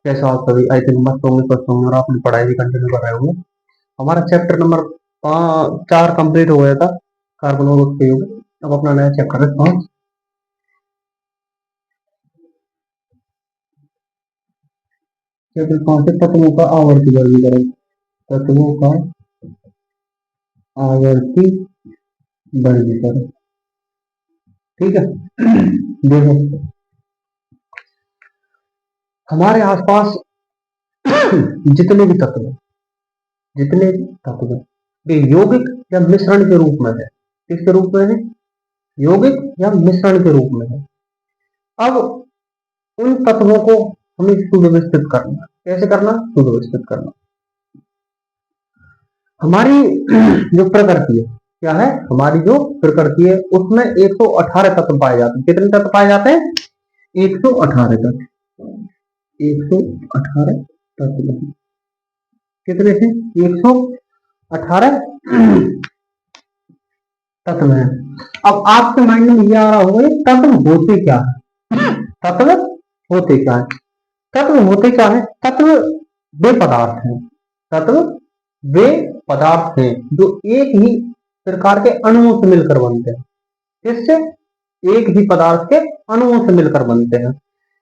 कैसे आप सभी आई थिंक मस्त होंगे, स्वस्थ होंगे और आपने पढ़ाई भी कंटिन्यू कर रहे होंगे। हमारा चैप्टर नंबर 4 कंप्लीट हो गया था, कार्बन और उसके युग। अब अपना नया चैप्टर है 5। चैप्टर 5 है तत्वों का आवर्ती वर्गीकरण। तत्वों का आवर्ती वर्गीकरण, ठीक है। देखो, हमारे आसपास जितने भी तत्व हैं, जितने भी तत्व हैं, वे यौगिक या मिश्रण के रूप में है। किसके रूप में है? यौगिक या मिश्रण के रूप में है। अब उन तत्वों को हमें सुव्यवस्थित करना। कैसे करना? सुव्यवस्थित करना। हमारी जो प्रकृति है, क्या है? हमारी जो प्रकृति है उसमें 118 तत्व पाए जाते हैं। कितने तत्व पाए जाते हैं? 118 तत्व। 118 तत्व कितने हैं? 118 तत्व है। अब आपके माइंड में ये आ रहा होगा, तत्व होते क्या है? तत्व होते क्या है? तत्व होते क्या है? तत्व वे पदार्थ हैं। तत्व वे पदार्थ हैं जो एक ही प्रकार के अणुओं से मिलकर बनते हैं। किससे? एक ही पदार्थ के अणुओं से मिलकर बनते हैं,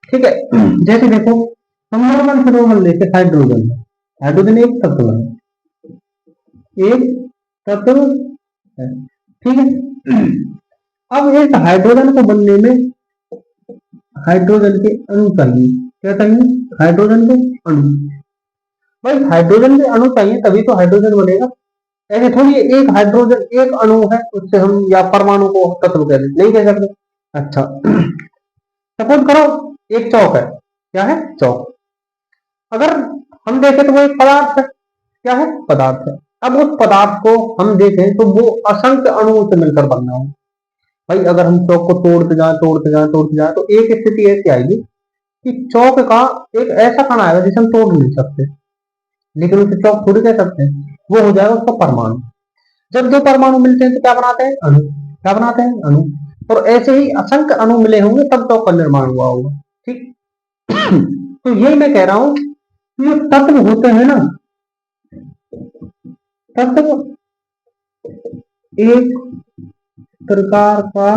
ठीक है। जैसे देखो, नंबर 1 से नंबर लेके हाइड्रोजन। हाइड्रोजन एक तत्व है, एक तत्व है, ठीक है। अब इस हाइड्रोजन को बनने में हाइड्रोजन के अणु चाहिए। क्या चाहिए? हाइड्रोजन के अणु। भाई हाइड्रोजन के अणु चाहिए तभी तो हाइड्रोजन बनेगा। ऐसे थोड़ी एक हाइड्रोजन एक अणु है उससे हम या परमाणु को तत्व कह नहीं कह सकते। अच्छा, सपोज करो एक चौक है। क्या है? चौक। अगर हम देखें तो वो एक पदार्थ है। क्या है? पदार्थ है। अब उस पदार्थ को हम देखें तो वो असंख्य अणुओं से मिलकर बनना है। भाई अगर हम चौक को तोड़ते जाए तो एक स्थिति ऐसी आएगी कि चौक का एक ऐसा कण आएगा जिसे हम तोड़ नहीं सकते, लेकिन उसे चौक थोड़ी कह सकते हैं। वो हो जाएगा उसका परमाणु। जब दो परमाणु मिलते हैं तो क्या बनाते हैं? अणु। क्या बनाते हैं? अणु। और ऐसे ही असंख्य अणु मिले होंगे तब चौक का निर्माण हुआ होगा, ठीक। तो यही मैं कह रहा हूं कि ये तत्व होते हैं ना, तत्व एक प्रकार का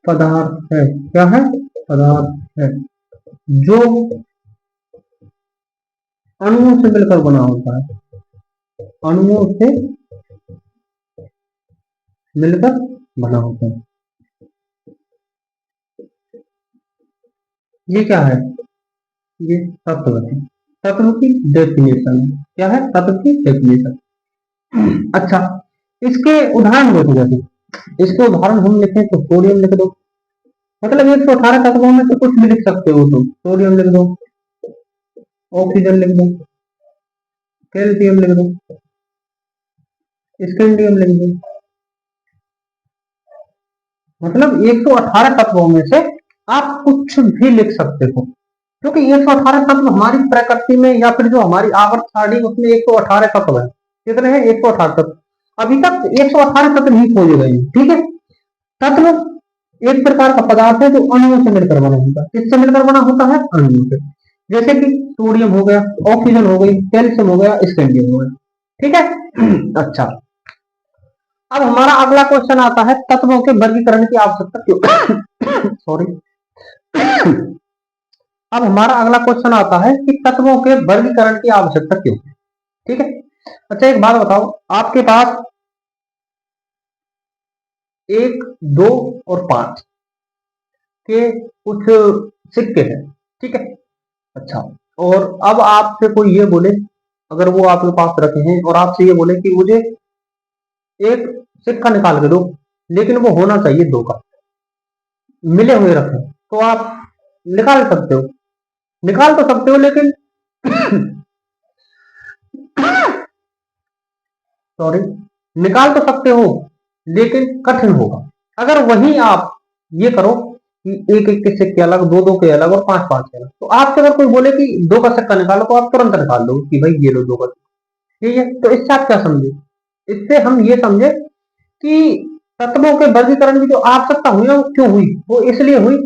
पदार्थ है। क्या है? पदार्थ है जो अणुओं से मिलकर बना होता है। अणुओं से मिलकर बना होता है। ये क्या है? ये तत्व है। तत्व की डेफिनेशन है। क्या है? तत्व की डेफिनेशन। अच्छा, इसके उदाहरण देखो। जैसे इसके उदाहरण हम लिखें तो सोडियम लिख दो। मतलब 118 तत्वों में तो कुछ भी लिख सकते हो तुम। सोडियम लिख दो, ऑक्सीजन लिख दो, कैल्शियम लिख दो, स्कैंडियम लिख दो। मतलब 118 तत्वों में से आप कुछ भी लिख सकते हो, क्योंकि 118 तत्व हमारी प्रकृति में या फिर जो हमारी आवर्त सारणी उसमें 118 तत्व है। कितने हैं? 118 तत्व। अभी तक 118 तत्व नहीं खोजे गए, ठीक है। तत्व एक प्रकार का पदार्थ है जो अणुओं से मिलकर बना होता है। किससे मिलकर बना होता है? अणुओं से। जैसे कि सोडियम हो गया, ऑक्सीजन हो गई, कैल्शियम हो गया, स्कैंडियम हो गया, ठीक है। अच्छा, अब हमारा अगला क्वेश्चन आता है तत्वों के वर्गीकरण की आवश्यकता क्यों? सॉरी। अब हमारा अगला क्वेश्चन आता है कि तत्वों के वर्गीकरण की आवश्यकता क्यों, ठीक है। अच्छा, एक बात बताओ, आपके पास 1, 2 और 5 के कुछ सिक्के हैं, ठीक है। अच्छा, और अब आपसे कोई ये बोले, अगर वो आपके पास रखे हैं और आपसे ये बोले कि मुझे एक सिक्का निकाल के दो, लेकिन वो होना चाहिए 2 का, मिले हुए रखे, तो आप निकाल सकते हो? निकाल तो सकते हो, लेकिन सॉरी, निकाल तो सकते हो लेकिन कठिन होगा। अगर वही आप ये करो कि एक एक के सिक्के अलग, दो दो के अलग और पांच पांच के अलग, तो आपसे अगर कोई बोले कि 2 का सिक्का निकालो तो आप तुरंत निकाल दो कि भाई ये लो 2 का, ठीक है। तो इससे आप क्या समझे? इससे हम ये समझे कि तत्वों के वर्गीकरण की जो आवश्यकता हुई है वो क्यों हुई? वो इसलिए हुई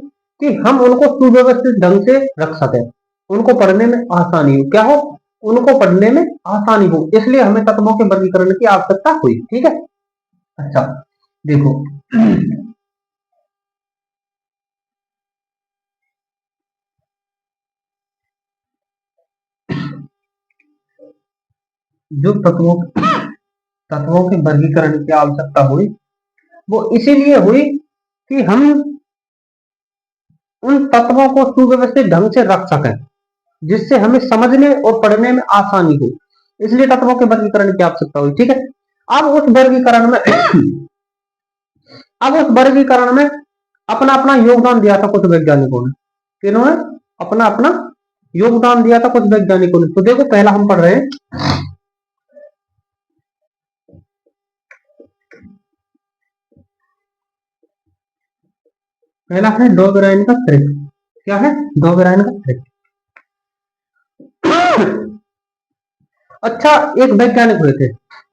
कि हम उनको सुव्यवस्थित ढंग से रख सकें। उनको पढ़ने में आसानी हो, क्या हो, उनको पढ़ने में आसानी हो, इसलिए हमें तत्वों के वर्गीकरण की आवश्यकता हुई। ठीक है। अच्छा देखो, जो तत्वों के वर्गीकरण की आवश्यकता हुई वो इसीलिए हुई कि हम उन तत्वों को सुव्यवस्थित ढंग से रख सकें, जिससे हमें समझने और पढ़ने में आसानी हो, इसलिए तत्वों के वर्गीकरण की आवश्यकता हुई। ठीक है। अब उस वर्गीकरण में अब उस वर्गीकरण में अपना अपना योगदान दिया था कुछ वैज्ञानिकों ने। किन्होंने अपना अपना योगदान दिया था, कुछ वैज्ञानिकों ने। तो देखो पहला हम पढ़ रहे हैं, पहला है डोबेराइन का त्रिक। क्या है? डोबेराइन का त्रिक। अच्छा, एक वैज्ञानिक हुए थे,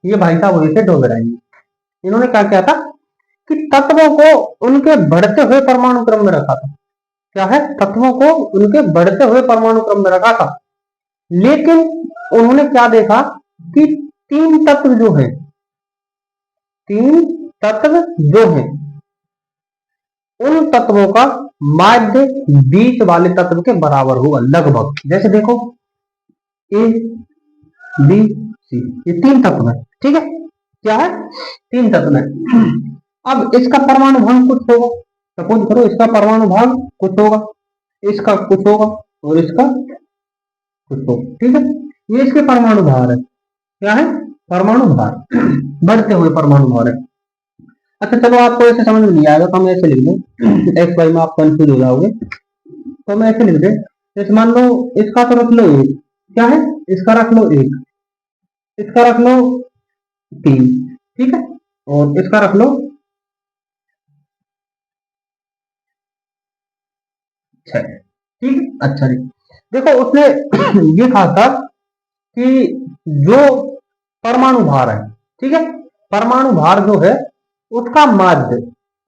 ये भाई साहब हुए थे डोबेराइन। इन्होंने क्या किया था कि तत्वों को उनके बढ़ते हुए परमाणु क्रम में रखा था। क्या है? तत्वों को उनके बढ़ते हुए परमाणु क्रम में रखा था, लेकिन उन्होंने क्या देखा कि तीन तत्व जो हैं, तीन तत्व जो हैं, उन तत्वों का माध्य बीच वाले तत्व के बराबर होगा लगभग। जैसे देखो ए बी सी, ये तीन तत्व है। ठीक है। क्या है? तीन तत्व है। अब इसका परमाणु भाग कुछ होगा, सपोज करो इसका परमाणु भाग कुछ होगा, इसका कुछ होगा और इसका कुछ होगा। ठीक है। ये इसके परमाणु भार है। क्या है? परमाणु भार, बढ़ते हुए परमाणु भार है। अच्छा चलो, आपको ऐसे समझ में नहीं आएगा तो हम ऐसे लिख दें, एक्स वाई में आप कंफ्यूज हो जाओगे, तो हम ऐसे लिख दें, जैसे मान लो इसका तो रख लो एक, क्या है, इसका रख लो एक, इसका रख लो तीन, ठीक है, और इसका रख लो छह। ठीक है। अच्छा जी, देखो उसने ये कहा था कि जो परमाणु भार है, ठीक है, परमाणु भार जो है उसका माध्य,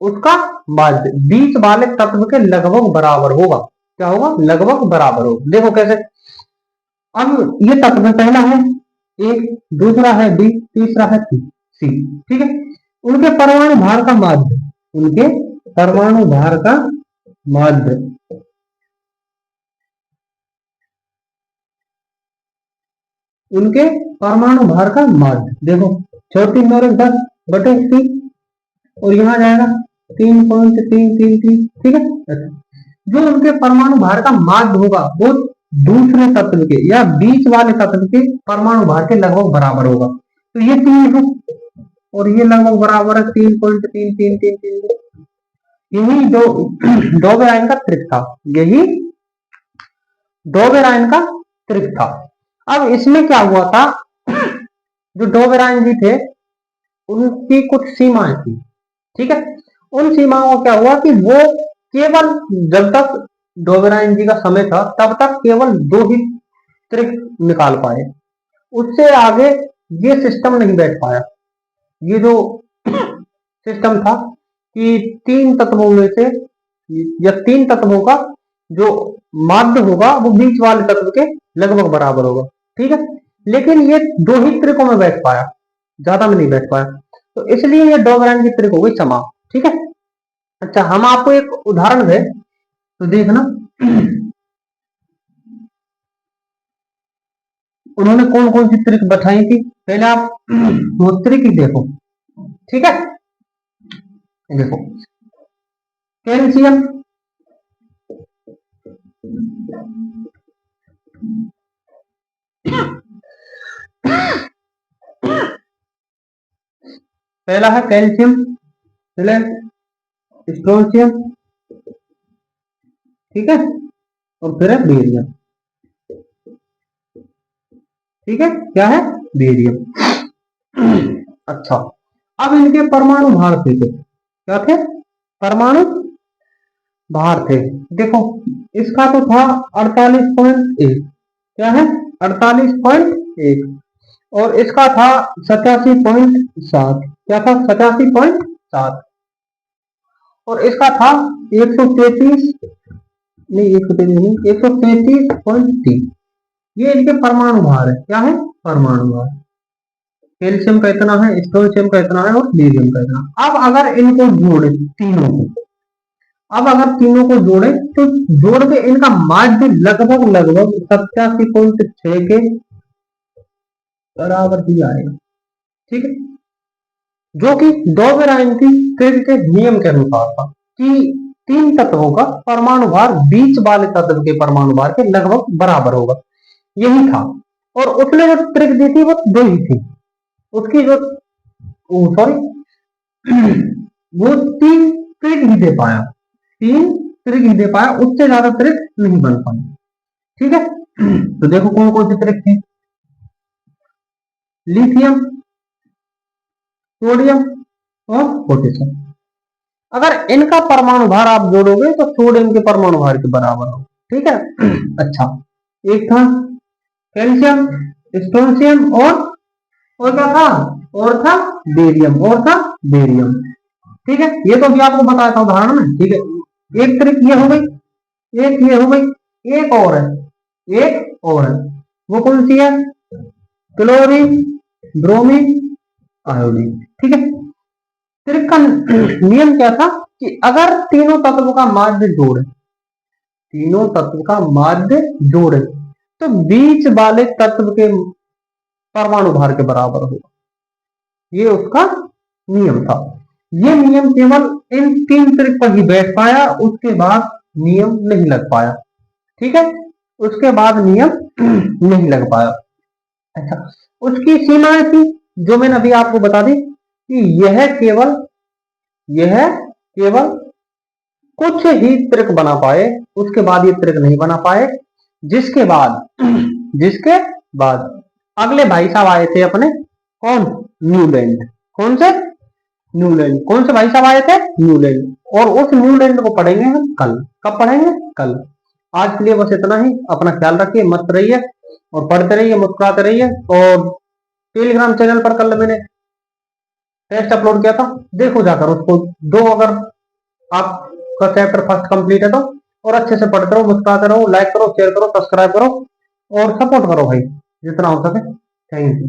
उसका माध्य बीच वाले तत्व के लगभग बराबर होगा। क्या होगा? लगभग बराबर होगा। देखो कैसे, अब ये तत्व पहला है ए, दूसरा है बी, तीसरा है सी। ठीक है। उनके परमाणु भार का माध्य, उनके परमाणु भार का माध्य, उनके परमाणु भार का माध्य देखो, 34 10 बटे 3, और यहाँ जाएगा 3.333। ठीक है। अच्छा, जो उनके परमाणु भार का माध्य होगा वो दूसरे तत्व के या बीच वाले तत्व के परमाणु भार के लगभग बराबर होगा। तो ये तीन है और ये लगभग बराबर है 3.3333। यही दो डोबेराइन का ट्रिक था, यही डोबेराइन का ट्रिक था। अब इसमें क्या हुआ था, जो डोबेराइन जी थे उनकी कुछ सीमाएं थी। ठीक है। उन सीमाओं का क्या हुआ कि वो केवल, जब तक डोबेराइन जी का समय था तब तक केवल दो ही ट्रिक निकाल पाए, उससे आगे ये सिस्टम नहीं बैठ पाया। ये जो सिस्टम था कि तीन तत्वों में से या तीन तत्वों का जो माध्य होगा वो बीच वाले तत्व के लगभग बराबर होगा। ठीक है। लेकिन ये दो ही त्रिकों में बैठ पाया, ज्यादा में नहीं बैठ पाया, तो इसलिए ये डोबेराइन की त्रिक हो गई समाप्त। ठीक है। अच्छा, हम आपको एक उदाहरण दें तो देखना उन्होंने कौन कौन सी ट्रिक बताई थी। पहले आप वो ट्रिक ही देखो। ठीक है। देखो, कैल्शियम, पहला है कैल्शियम, स्ट्रोंशियम, ठीक है, और फिर है बेरियम। ठीक है। क्या है? बेरियम। अच्छा, अब इनके परमाणु भार थे, क्या थे? परमाणु भार थे। देखो, इसका तो था 48.1, क्या है? 48.1, और इसका था 87.7, क्या था? 87.7, और इसका था 133 नहीं 133 नहीं, 133.3 ये इनके परमाणु भार है। क्या है? परमाणु भार। कैल्शियम का इतना है, स्ट्रोंशियम का इतना है और लीथियम का इतना। अब अगर इनको जोड़े तीनों को, अब अगर तीनों को जोड़े तो जोड़ के इनका माध्य लगभग लगभग 87.6 के बराबर ही आएगा। ठीक है, जो कि डॉबेराइनकी के नियम के अनुसार था कि तीन तत्वों का परमाणु भार बीच वाले तत्व के परमाणु भार के लगभग बराबर होगा, यही था। और उसने जो ट्रिक दी थी वो दो ही थी, उसकी जो सॉरी वो तीन ट्रिक ही दे पाया, तीन ट्रिक ही दे पाया, उससे ज्यादा ट्रिक नहीं बन पाई। ठीक है, तो देखो कौन कौन सी ट्रिक थी। लिथियम, सोडियम और पोटेशियम। अगर इनका परमाणु भार आप जोड़ोगे तो सोडियम के परमाणु भार के बराबर हो। ठीक है, अच्छा, एक था कैल्शियम, स्ट्रोंशियम और क्या था? और था बेरियम, और था बेरियम। ठीक है, ये तो अभी आपको बताया था उदाहरण में। ठीक है, एक ट्रिक ये हो गई, एक ये हो गई, एक और है, एक और है। वो कौन सी है? Chlorine, bromine, iodine. ठीक है, ट्रिक का नियम क्या था कि अगर तीनों तत्व का माध्य जोड़े, तीनों तत्व का माध्य जोड़े तो बीच वाले तत्व के परमाणु भार के बराबर होगा। ये उसका नियम था। ये नियम केवल इन तीन ट्रिक पर ही बैठ पाया, उसके बाद नियम नहीं लग पाया। ठीक है, उसके बाद नियम नहीं लग पाया। अच्छा, उसकी सीमाएं थी जो मैंने अभी आपको बता दी कि यह केवल कुछ ही ट्रिक बना पाए, उसके बाद ये ट्रिक नहीं बना पाए। जिसके बाद अगले भाई साहब आए थे अपने, कौन? न्यूलैंड। कौन से? न्यूलैंड। कौन से भाई साहब आए थे? न्यूलैंड। और उस न्यूलैंड को पढ़ेंगे हम कल। कब पढ़ेंगे? कल। आज के लिए बस इतना ही। अपना ख्याल रखिए, मस्त रहिए और पढ़ते रहिए, मुस्कुराते रहिए। और टेलीग्राम चैनल पर कल मैंने टेस्ट अपलोड किया था, देखो जाकर उसको दो, अगर आपका चैप्टर फर्स्ट कंप्लीट है तो। और अच्छे से पढ़ते रहो, मुस्कुराते रहो, लाइक करो, शेयर करो, सब्सक्राइब करो और सपोर्ट करो भाई, जितना हो सके। Thank you.